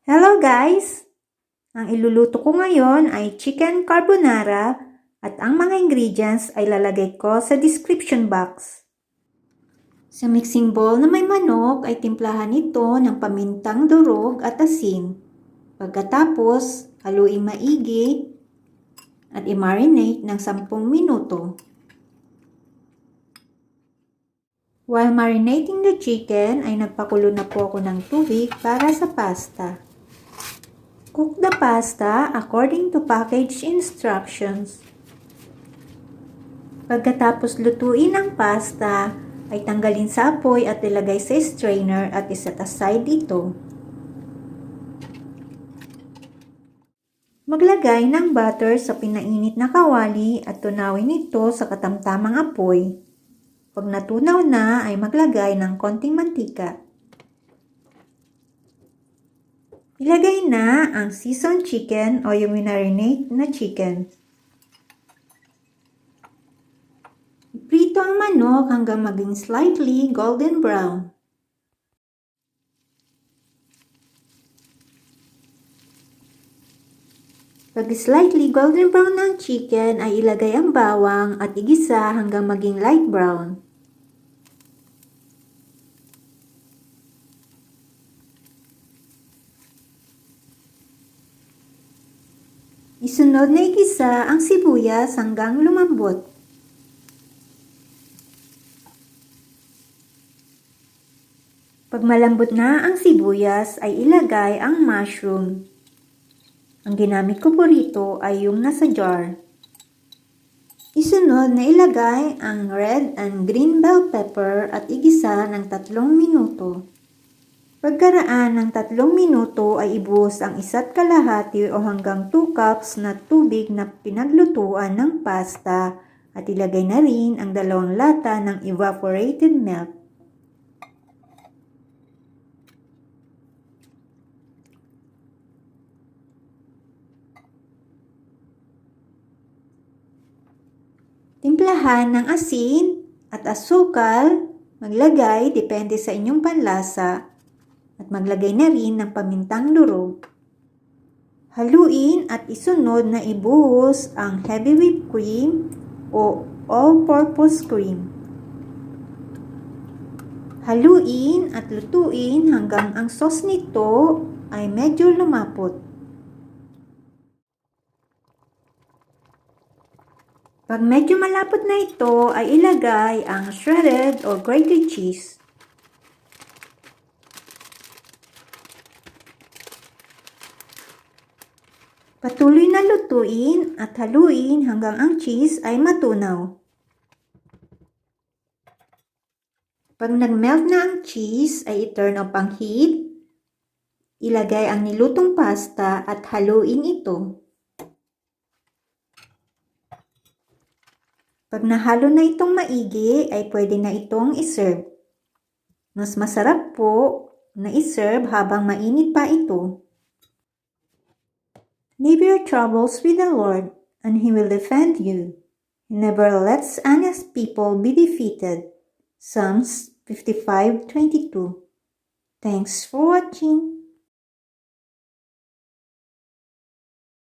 Hello guys! Ang iluluto ko ngayon ay chicken carbonara at ang mga ingredients ay lalagay ko sa description box. Sa mixing bowl na may manok ay timplahan ito ng pamintang durog at asin. Pagkatapos, haluin maigi at i-marinate ng 10 minuto. While marinating the chicken ay nagpakulo na po ako ng tubig para sa pasta. Cook the pasta according to package instructions. Pagkatapos lutuin ang pasta, ay tanggalin sa apoy at ilagay sa strainer at iset aside ito. Maglagay ng butter sa pinainit na kawali at tunawin ito sa katamtamang apoy. Pag natunaw na ay maglagay ng konting mantika. Ilagay na ang seasoned chicken o yung marinate na chicken. Iprito ang manok hanggang maging slightly golden brown. Pag slightly golden brown ng chicken ay ilagay ang bawang at igisa hanggang maging light brown. Isunod na igisa ang sibuyas hanggang lumambot. Pag malambot na ang sibuyas ay ilagay ang mushroom. Ang ginamit ko po rito ay yung nasa jar. Isunod na ilagay ang red and green bell pepper at igisa ng 3 minuto. Pagkaraan ng 3 minuto ay ibuhos ang 1.5 o hanggang 2 cups na tubig na pinaglutuan ng pasta at ilagay na rin ang 2 lata ng evaporated milk. Timplahan ng asin at asukal, maglagay depende sa inyong panlasa at maglagay na rin ng pamintang durog. Haluin at isunod na ibuhos ang heavy whipped cream o all-purpose cream. Haluin at lutuin hanggang ang sauce nito ay medyo lumapot. Pag medyo malapot na ito, ay ilagay ang shredded or grated cheese. Patuloy na lutuin at haluin hanggang ang cheese ay matunaw. Pag nag-melt na ang cheese, ay i-turn off ang heat. Ilagay ang nilutong pasta at haluin ito. Pag nahalo na itong maigi, ay pwede na itong iserve. Mas masarap po na iserve habang mainit pa ito. Leave your troubles with the Lord, and He will defend you. He never lets honest people be defeated. Psalms 55:22. Thanks for watching.